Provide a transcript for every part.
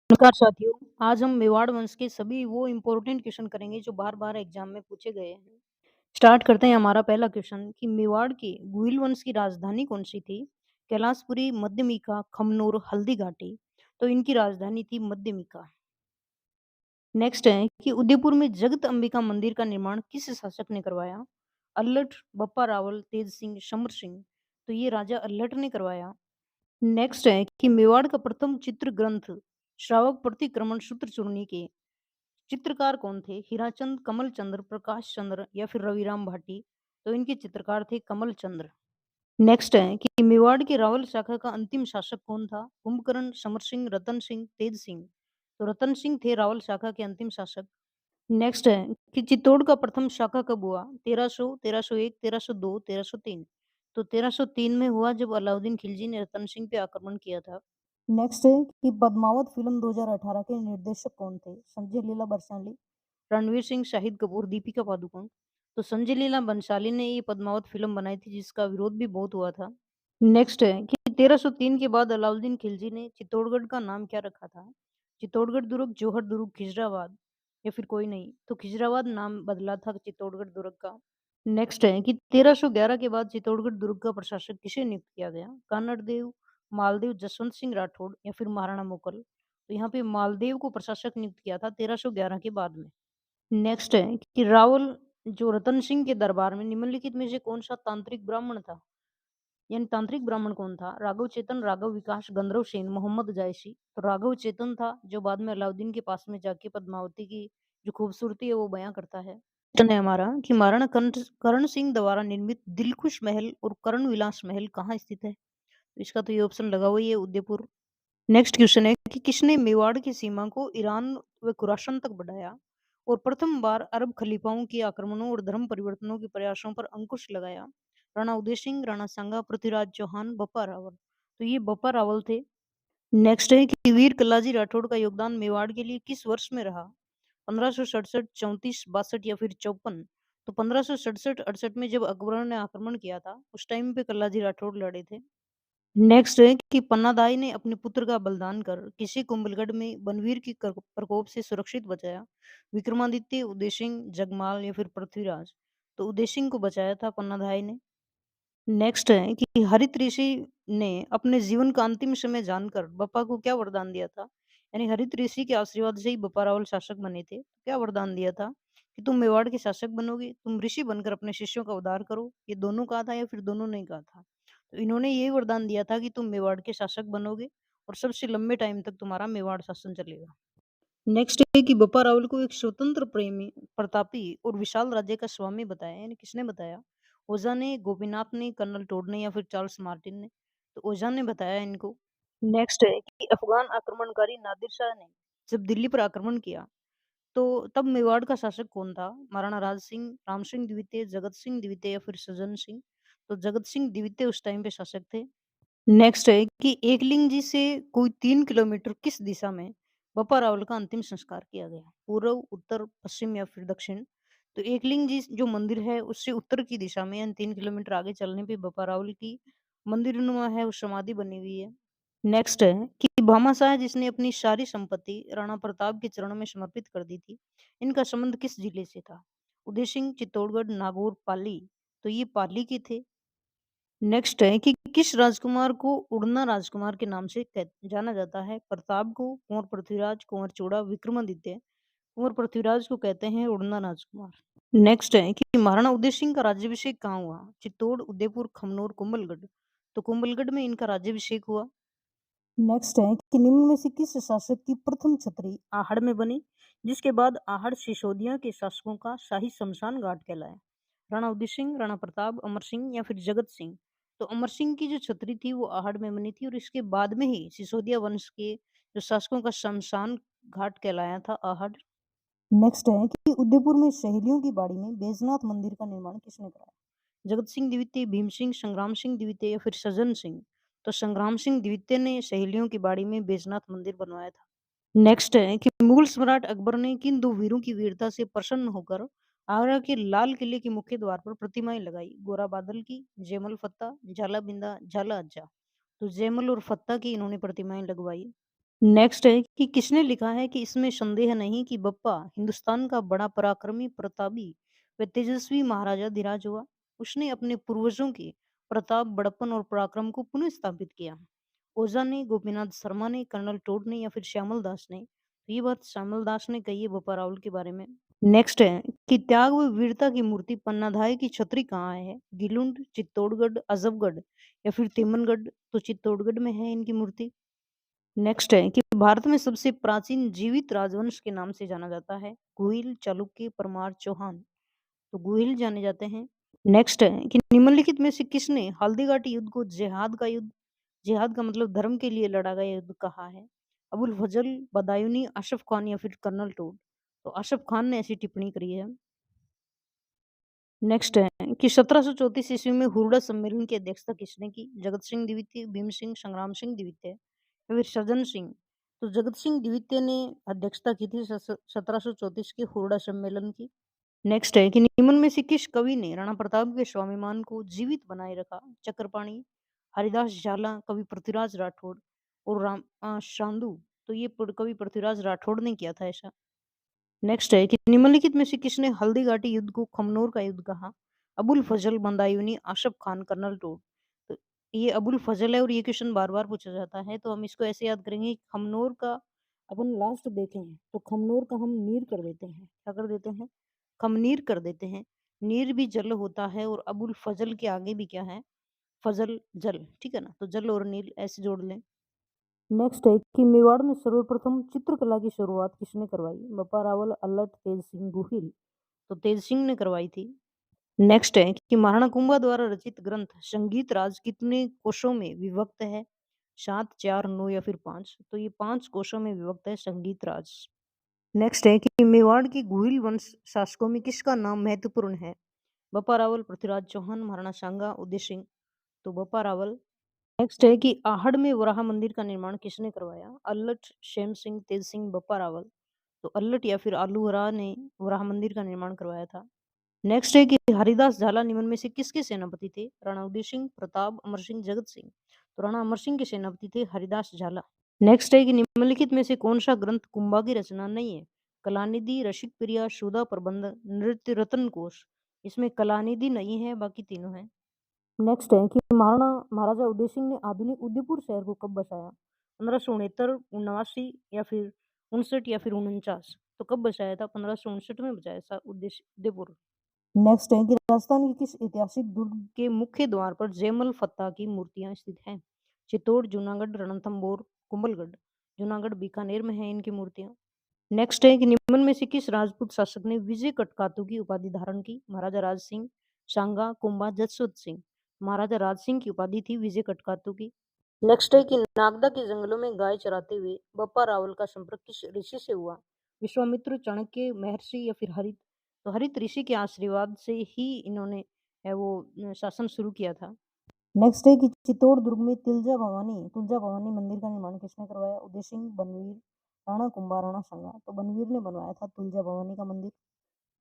नमस्कार साथियों, आज हम मेवाड़ वंश के सभी वो इम्पोर्टेंट क्वेश्चन करेंगे जो बार-बार एग्जाम में पूछे गए हैं। स्टार्ट करते हैं हमारा पहला क्वेश्चन कि मेवाड़ के गुइल वंश की राजधानी कौन-सी थी? कैलाशपुरी, मध्यमिका, खमनोर, हल्दीघाटी। तो इनकी राजधानी थी मध्यमिका। नेक्स्ट है कि उदयपुर में जगत अंबिका मंदिर का निर्माण किस शासक ने करवाया? अल्लठ, बप्पा रावल, तेज सिंह, समर सिंह। तो ये राजा अल्लठ ने करवाया। नेक्स्ट है कि मेवाड़ का प्रथम चित्र ग्रंथ श्रावक प्रतिक्रमण सूत्र चूर्णी के चित्रकार कौन थे? हीराचंद, कमल चंद्र, प्रकाश चंद्र या फिर रविराम भाटी। तो इनके चित्रकार थे कमल चंद्र। नेक्स्ट है कि मेवाड़ के रावल शाखा का अंतिम शासक कौन था? कुंभकर्ण, समर सिंह, रतन सिंह, तेज सिंह। तो रतन सिंह थे रावल शाखा के अंतिम शासक। नेक्स्ट है कि चित्तौड़ का प्रथम शाखा कब हुआ? 1300, 1301, 1302, 1303। तो 1303 में हुआ जब अलाउद्दीन खिलजी ने रतन सिंह पे आक्रमण किया था। नेक्स्ट है कि पद्मावत फिल्म 2018 के निर्देशक कौन थे? संजय लीला बंसाली, रणवीर सिंह, शाहिद कपूर, दीपिका पादुकोण। तो संजय लीला बंसाली ने ये पद्मावत फिल्म बनाई थी जिसका विरोध भी बहुत हुआ था। नेक्स्ट है कि 1303 के बाद अलाउद्दीन खिलजी ने चित्तौड़गढ़ का नाम क्या रखा था? चित्तौड़गढ़ दुर्ग, जौहर दुर्ग, खिजराबाद या फिर कोई नहीं। तो खिजराबाद नाम बदला था चित्तौड़गढ़ दुर्ग का। नेक्स्ट है कि 1311 के बाद चित्तौड़गढ़ दुर्ग का प्रशासक किसे नियुक्त किया गया? कानड़ देव, मालदेव, जसवंत सिंह राठौड़ या फिर महाराणा मुकल। तो यहाँ पे मालदेव को प्रशासक नियुक्त किया था 1311 के बाद में। नेक्स्ट है कि रावल जो रतन सिंह के दरबार में निम्नलिखित में से कौन सा तांत्रिक ब्राह्मण था? यानी तांत्रिक ब्राह्मण कौन था? राघव चेतन, राघव विकास, गंधर्व सेन, मोहम्मद जायसी। तो राघव चेतन था जो बाद में अलाउद्दीन के पास में जाके पद्मावती की जो खूबसूरती है वो बयां करता है। क्वेश्चन है हमारा कि महाराणा कर्ण सिंह द्वारा निर्मित दिलखुश महल और कर्ण विलास महल कहाँ स्थित है? तो इसका तो ये ऑप्शन लगा हुआ ही है उदयपुर। नेक्स्ट क्वेश्चन है कि किसने मेवाड़ की सीमा को ईरान व खुरासान तक बढ़ाया और प्रथम बार अरब खलीफाओं के आक्रमणों और धर्म परिवर्तनों के प्रयासों पर अंकुश लगाया? राणा उदय सिंह, राणा सांगा, पृथ्वीराज चौहान, बप्पा रावल। तो ये बप्पा रावल थे। नेक्स्ट है कि वीर कल्लाजी राठौड़ का योगदान मेवाड़ के लिए किस वर्ष में रहा? 1567, 34, 62 या फिर 54। तो 1567-68 में जब अकबर ने आक्रमण किया था उस टाइम पे कल्लाजी राठौड़ लड़े थे। नेक्स्ट है कि पन्नादाई ने अपने पुत्र का बलिदान कर किसी कुंभलगढ़ में बनवीर की प्रकोप से सुरक्षित बचाया? विक्रमादित्य, उदय सिंह, जगमाल या फिर पृथ्वीराज। तो उदय सिंह को बचाया था पन्नादाई ने। नेक्स्ट है कि हरित ऋषि ने अपने जीवन का अंतिम समय जानकर बप्पा को क्या वरदान दिया था? यानी हरित ऋषि के आशीर्वाद से ही बप्पा रावल शासक बने थे। क्या वरदान दिया था? कि तुम मेवाड़ के शासक बनोगे, तुम ऋषि बनकर अपने शिष्यों का उद्धार करो। ये दोनों कहा था या फिर दोनों ने कहा था? तो इन्होंने यही वरदान दिया था कि तुम मेवाड़ के शासक बनोगे और सबसे लंबे टाइम तक तुम्हारा मेवाड़ शासन चलेगा। नेक्स्ट है कि बप्पा रावल को एक स्वतंत्र प्रेमी, प्रतापी और विशाल राज्य का स्वामी बताया, यानी किसने बताया? ओझा ने, गोपीनाथ ने, कर्नल टोड ने या फिर चार्ल्स मार्टिन ने? तो ओझा ने बताया इनको। नेक्स्ट है कि अफगान आक्रमणकारी नादिर शाह ने जब दिल्ली पर आक्रमण किया तो तब मेवाड़ का शासक कौन था? महाराणा राज सिंह, राम सिंह द्वितीय, जगत सिंह द्वितीय या फिर सज्जन सिंह? तो जगत सिंह द्वितीय उस टाइम पे शासक थे। नेक्स्ट है कि एकलिंग जी से कोई 3 किलोमीटर किस दिशा में बप्पा रावल का अंतिम संस्कार किया गया? पूर्व, उत्तर, पश्चिम या फिर दक्षिण? तो एकलिंग जी जो मंदिर है उससे उत्तर की दिशा में यानी 3 किलोमीटर आगे चलने पे बप्पा रावल की मंदिरनुमा है वो समाधि बनी हुई है। नेक्स्ट है कि भामाशाह जिसने अपनी सारी संपत्ति राणा प्रताप के चरणों में समर्पित कर दी थी, इनका संबंध किस जिले से था? उदय सिंह, चित्तौड़गढ़, नागौर, पाली। तो ये पाली के थे। नेक्स्ट है कि किस राजकुमार को उड़ना राजकुमार के नाम से जाना जाता है? प्रताप को, कुंवर पृथ्वीराज, कुंवर चोड़ा, विक्रमादित्य। कुंवर पृथ्वीराज को कहते हैं उड़ना राजकुमार। नेक्स्ट है कि महाराणा उदय सिंह का राज्याभिषेक कहाँ हुआ? चित्तौड़, उदयपुर, खमनोर, कुंभलगढ़। तो कुंभलगढ़ में इनका राज्याभिषेक हुआ। नेक्स्ट है कि निम्न में से किस शासक की प्रथम छतरी आहड़ में बनी, जिसके बाद आहड़ सिसोदिया के शासकों का शाही शमशान घाट कहलाया? राणा उदय सिंह, राणा प्रताप, अमर सिंह या फिर जगत सिंह? तो अमर सिंह की जो छतरी थी वो आहड़ में बनी थी और इसके बाद में ही सिसोदिया वंश के जो शासकों का शमशान घाट कहलाया था आहड़। नेक्स्ट है कि उदयपुर में सहेलियों की बाड़ी में बैजनाथ मंदिर का निर्माण किसने कराया? जगत सिंह द्वितीय, भीम सिंह, संग्राम सिंह द्वितीय या फिर सज्जन सिंह? तो संग्राम सिंह द्वितीय ने सहेलियों की बाड़ी में बैजनाथ मंदिर बनवाया था। नेक्स्ट है कि मुगल सम्राट अकबर ने किन दो वीरों की वीरता से प्रसन्न होकर आगरा के लाल किले के मुख्य द्वार पर प्रतिमाएं लगाई? गोरा बादल की, जयमल फत्ता, झाला बिंदा, झाला अज्जा। तो जयमल और फत्ता की इन्होंने प्रतिमाएं लगवाई। नेक्स्ट है कि किसने लिखा है कि इसमें संदेह नहीं कि बप्पा हिंदुस्तान का बड़ा पराक्रमी, प्रतापी व तेजस्वी महाराजा धीराज हुआ। उसने अपने पूर्वजों के प्रताप, बड़प्पन और पराक्रम को पुनः स्थापित किया। ओझा ने, गोपीनाथ शर्मा ने, कर्नल टोड ने या फिर श्यामल दास ने? तो ये बात श्यामल दास ने कही है बप्पा रावल के बारे में। नेक्स्ट है कि त्याग व वीरता की मूर्ति पन्नाधाय की छतरी कहाँ है? गिलुंड, चित्तौड़गढ़, अजबगढ़ या फिर तेमनगढ़? तो चित्तौड़गढ़ में है इनकी मूर्ति। नेक्स्ट है कि भारत में सबसे प्राचीन जीवित राजवंश के नाम से जाना जाता है? गुहिल, चालुक्य, परमार, चौहान? तो गुहिल जाने जाते हैं। नेक्स्ट है कि निम्नलिखित में से किसने हल्दीघाटी युद्ध को जिहाद का युद्ध, जिहाद का मतलब धर्म के लिए लड़ा गया युद्ध कहा है? अबुल फजल, बदायूनी, अशरफ खान या फिर कर्नल टोड? तो अशरफ खान ने ऐसी टिप्पणी करी है। नेक्स्ट है कि 1734 ईस्वी में हुरडा सम्मेलन की अध्यक्षता किसने की? जगत सिंह द्वितीय, भीम सिंह, संग्राम सिंह द्वितीय या फिर सज्जन सिंह? तो जगत सिंह द्वितीय ने अध्यक्षता की थी 1734 के हुरडा सम्मेलन की। नेक्स्ट है कि निम्न में से किस कवि ने राणा प्रताप के स्वाभिमान को जीवित बनाए रखा? चक्रपाणी, हरिदास झाला, कवि पृथ्वीराज राठौड़ और शांदु? तो ये कवि पृथ्वीराज राठौड़ ने किया था ऐसा। नेक्स्ट है कि निम्नलिखित में से किसने हल्दी घाटी युद्ध को खमनोर का युद्ध कहा? अबुल फजल, बंदायूनी, आशफ खान, कर्नल टोड? तो ये अबुल फजल है और ये क्वेश्चन बार बार पूछा जाता है, तो हम इसको ऐसे याद करेंगे कि खमनोर का अपन लास्ट देखें तो खमनोर का हम नीर कर देते हैं। क्या कर देते हैं? खमनीर कर देते हैं। नीर भी जल होता है और अबुल फजल के आगे भी क्या है? फजल जल, ठीक है ना? तो जल और नील ऐसे जोड़ लें। नेक्स्ट है कि मेवाड़ में सर्वप्रथम चित्रकला की शुरुआत किसने करवाई? बप्पा रावल, अल्लट, तेज सिंह गोहिल? तो तेज सिंह ने करवाई थी। नेक्स्ट है कि महाराणा कुंभा द्वारा रचित ग्रंथ संगीत राज कितने कोशों में विभक्त है? 7, 4, 9 या फिर 5? तो ये 5 कोशों में विभक्त है संगीत राज। नेक्स्ट है कि मेवाड़ की गुहिल वंश शासकों में किसका नाम महत्वपूर्ण है? बप्पा रावल, पृथ्वीराज चौहान, महाराणा सांगा, उदय सिंह? तो बप्पा रावल। नेक्स्ट है कि आहड़ में वराह मंदिर का निर्माण किसने करवाया? अल्लट, शेम सिंह, तेज सिंह, बप्पा रावल? तो अल्लट या फिर आलूराय ने वराह मंदिर का निर्माण करवाया था। नेक्स्ट है कि हरिदास झाला निम्न में से किसके सेनापति थे? राणा उदय सिंह, प्रताप, अमर सिंह, जगत सिंह? तो राणा अमर सिंह के सेनापति थे हरिदास झाला। नेक्स्ट है कि निम्नलिखित में से कौन सा ग्रंथ कुंभा की रचना नहीं है? कलानिधि, रसिक प्रिया, सुधा प्रबंध, नृत्य रत्न कोश? इसमें कलानिधि नहीं है, बाकी तीनों हैं। नेक्स्ट है कि महाराजा उदय सिंह ने आधुनिक उदयपुर शहर को कब बसाया? 1569, 79 या फिर 59 या फिर 49? तो कब बसाया था? 1559 में बसाया था उदयपुर। नेक्स्ट है कि राजस्थान के किस ऐतिहासिक दुर्ग के मुख्य द्वार पर जयमल फत्ता की मूर्तियां स्थित हैं? चित्तौड़, जूनागढ़, रणथंभौर, कुंभलगढ़? जूनागढ़, बीकानेर में है इनकी मूर्तियां। नेक्स्ट है कि निम्न में से किस राजपूत शासक ने विजय कटकातू की उपाधि धारण की? महाराजा राज सिंह, सांगा, कुंभा, जसवंत सिंह? महाराजा राज सिंह की उपाधि थी विजय कटकातू की। नेक्स्ट है कि नागदा के जंगलों में गाय चराते हुए बप्पा रावल का संपर्क किस ऋषि से हुआ? विश्वामित्र, चाणक्य, महर्षि या फिर हरित? तो हरित ऋषि के आशीर्वाद से ही इन्होंने शासन शुरू किया था। नेक्स्ट है कि चित्तौड़ दुर्ग में तुलजा भवानी मंदिर का निर्माण किसने करवाया? उदय सिंह, बनवीर, राणा कुंभा, राणा सांगा? तो बनवीर ने बनवाया था तुलजा भवानी का मंदिर।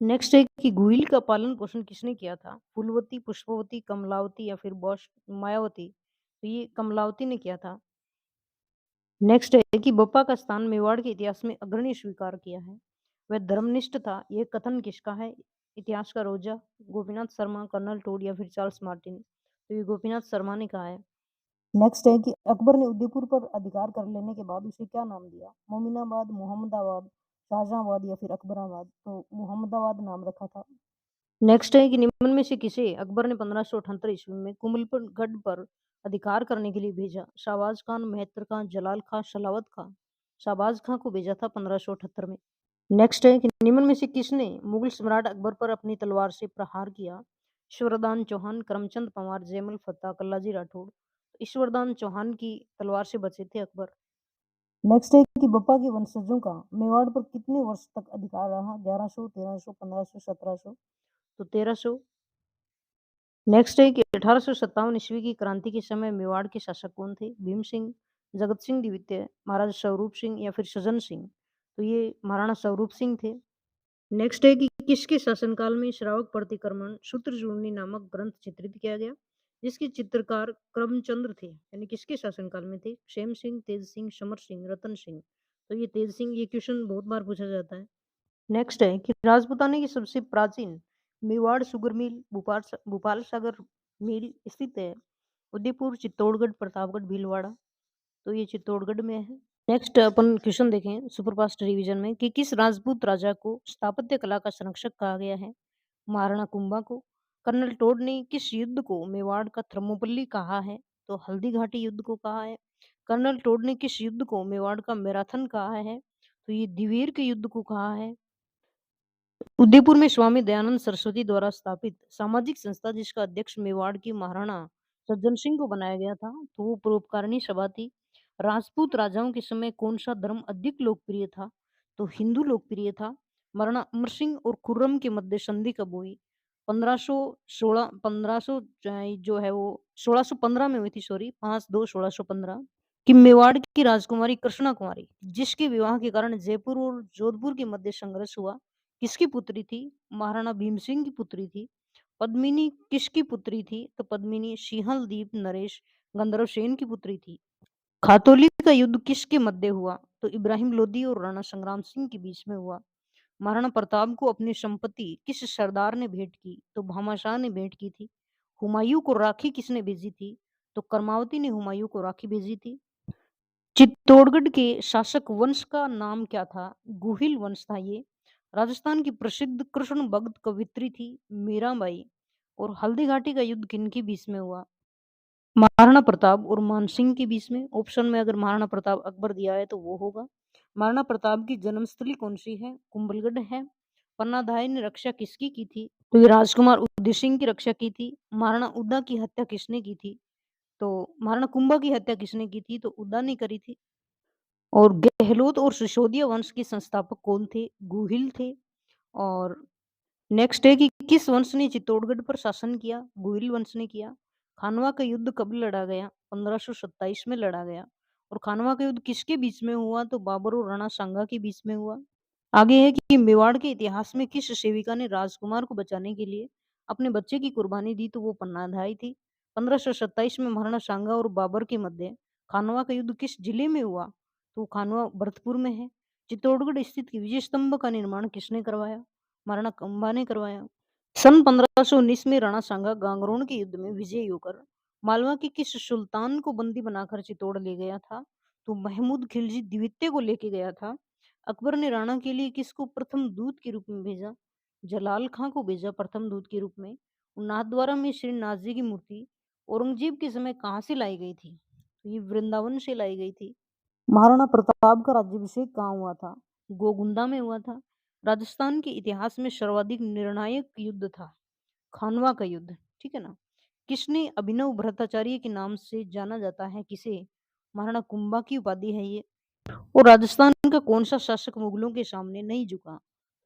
नेक्स्ट है कि गुहिल का पालन पोषण किसने किया था? फूलवती, पुष्पवती, कमलावती या फिर मायावती? तो ये कमलावती ने किया था। नेक्स्ट है कि बप्पा का स्थान मेवाड़ के इतिहास में अग्रणी स्वीकार किया है। वह धर्मनिष्ठ था, यह कथन किसका है? इतिहास का रोजा, गोपीनाथ शर्मा, कर्नल टोड या फिर चार्ल्स मार्टिन? तो ये गोपीनाथ शर्मा ने कहा है। नेक्स्ट है कि अकबर ने उदयपुर पर अधिकार कर लेने के बाद उसे क्या नाम दिया? मोमिनाबाद, मोहम्मदाबाद, शाहजहांबाद या फिर अकबराबाद? तो मोहम्मदाबाद नाम रखा था। नेक्स्ट है कि निम्न में से किसे अकबर ने 1578 ईस्वी में कुंभलगढ़ पर अधिकार करने के लिए भेजा? शाहबाज खान, मेहतर खां, जलाल खां, सलावत खां? शाहबाज खां को भेजा था 1578 में। नेक्स्ट है कि निम्न में से किसने मुगल सम्राट अकबर पर अपनी तलवार से प्रहार किया? ईश्वरदान चौहान, करमचंद पवार, जयमल फत्ता, कल्लाजी राठौड़? ईश्वरदान चौहान की तलवार से बचे थे अकबर। नेक्स्ट है कि बप्पा के वंशजों का मेवाड़ पर कितने वर्ष तक अधिकार रहा? 1100, 1300, 1500, 1700? तो 1300। नेक्स्ट है कि 1857 ईस्वी की क्रांति के समय मेवाड़ के शासक कौन थे? भीम सिंह, जगत सिंह द्वितीय, महाराजा स्वरूप सिंह या फिर सज्जन सिंह? तो ये महाराणा स्वरूप सिंह थे। नेक्स्ट है कि किसके शासनकाल में श्रावक प्रतिक्रमण सूत्र जोड़नी नामक ग्रंथ चित्रित किया गया? जिसके चित्रकार करमचंद्र थे, यानी किसके शासनकाल में थे? क्षेम सिंह, तेज सिंह, समर सिंह, रतन सिंह। तो ये तेज सिंह, ये क्वेश्चन बहुत बार पूछा जाता है। नेक्स्ट है कि राजपूताना की सबसे प्राचीन मेवाड़ शुगर मिल भोपाल सागर मिल स्थित है उदयपुर, चित्तौड़गढ़, प्रतापगढ़, भीलवाड़ा। तो ये चित्तौड़गढ़ में है। नेक्स्ट अपन क्वेश्चन देखें सुपरफास्ट रिवीजन में कि किस राजपूत राजा को स्थापत्य कला का संरक्षक कहा गया है? महाराणा कुंभा को। कर्नल टोड ने किस युद्ध को मेवाड़ का थर्मोपल्ली कहा है? तो हल्दी घाटी युद्ध को कहा है। कर्नल टोड ने किस युद्ध को मेवाड़ का मैराथन कहा है? तो ये दिवेर के युद्ध को कहा है। उदयपुर में स्वामी दयानंद सरस्वती द्वारा स्थापित सामाजिक संस्था जिसका अध्यक्ष मेवाड़ की महाराणा सज्जन सिंह को बनाया गया था, तो वो परोपकारिणी सभा थी। राजपूत राजाओं के समय कौन सा धर्म अधिक लोकप्रिय था? तो हिंदू लोकप्रिय था। महाराणा अमर सिंह और खुर्रम के मध्य संधि कब हुई? 1516 1500 जो है वो 1615 में हुई थी, सॉरी 5/2/1615। कि मेवाड़ की राजकुमारी कृष्णा कुमारी जिसके विवाह के कारण जयपुर और जोधपुर के मध्य संघर्ष हुआ, किसकी पुत्री थी? महाराणा भीम सिंह की पुत्री थी। पद्मिनी किसकी पुत्री थी? तो पद्मिनी सिंहल दीप नरेश गंधर्व सेन की पुत्री थी। खातौली का युद्ध किसके मध्य हुआ? तो इब्राहिम लोदी और राणा संग्राम सिंह के बीच में हुआ। महाराणा प्रताप को अपनी संपत्ति किस सरदार ने भेंट की? तो भामाशाह ने भेंट की थी। हुमायूं को राखी किसने भेजी थी? तो कर्मावती ने हुमायूं को राखी भेजी थी। चित्तौड़गढ़ के शासक वंश का नाम क्या था? गुहिल वंश था ये। राजस्थान की प्रसिद्ध कृष्ण भक्त कवित्री थी मीराबाई। और हल्दी घाटी का युद्ध किनके बीच में हुआ? महाराणा प्रताप और मानसिंह के बीच में। ऑप्शन में अगर महाराणा प्रताप अकबर दिया है तो वो होगा। महाराणा प्रताप की जन्मस्थली कौन सी है? कुंभलगढ़ है। पन्नाधाय ने रक्षा किसकी की थी? तो ये राजकुमार उदय सिंह की रक्षा की थी। महाराणा उदा की हत्या किसने की थी? तो महाराणा कुंभा की हत्या किसने की थी? तो उदा ने करी थी। और गहलोत और सिसोदिया वंश के संस्थापक कौन थे? गुहिल थे। और नेक्स्ट है कि किस वंश ने चित्तौड़गढ़ पर शासन किया? गुहिल वंश ने किया। खानवा का युद्ध कब लड़ा गया? 1527 में लड़ा गया। और खानवा का युद्ध किसके बीच में हुआ? तो बाबर और राणा सांगा के बीच में हुआ। आगे है कि मेवाड़ के इतिहास में किस सेविका ने राजकुमार को बचाने के लिए अपने बच्चे की कुर्बानी दी? तो वो पन्नाधाय थी। 1527 में महाराणा सांगा और बाबर के मध्य खानवा का युद्ध किस जिले में हुआ? तो खानवा भरतपुर में है। चित्तौड़गढ़ स्थित विजय स्तंभ का निर्माण किसने करवाया? महाराणा कुंभा ने करवाया। सन 1519 में राणा सांगा गांगरोन के युद्ध में विजयी होकर मालवा के किस सुल्तान को बंदी बनाकर चित्तौड़ ले गया था? तो महमूद खिलजी द्वितीय को लेके गया था। अकबर ने राणा के लिए किसको प्रथम दूत के रूप में भेजा? जलाल खां को भेजा प्रथम दूत के रूप में। नाथद्वारा में श्री नाथ जी की मूर्ति औरंगजेब के समय कहाँ से लाई गई थी? तो ये वृंदावन से लाई गई थी। महाराणा प्रताप का राज्याभिषेक कहाँ हुआ था? गोगुंदा में हुआ था। राजस्थान के इतिहास में सर्वाधिक निर्णायक युद्ध था खानवा का युद्ध, ठीक है ना। किसने अभिनव भट्टाचार्य के नाम से जाना जाता है? किसे? महाराणा कुंभा की उपाधि है ये। और राजस्थान का कौन सा शासक मुगलों के सामने नहीं झुका?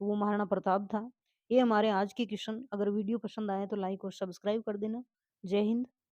तो वो महाराणा प्रताप था। ये हमारे आज के क्वेश्चन। अगर वीडियो पसंद आए तो लाइक और सब्सक्राइब कर देना। जय हिंद।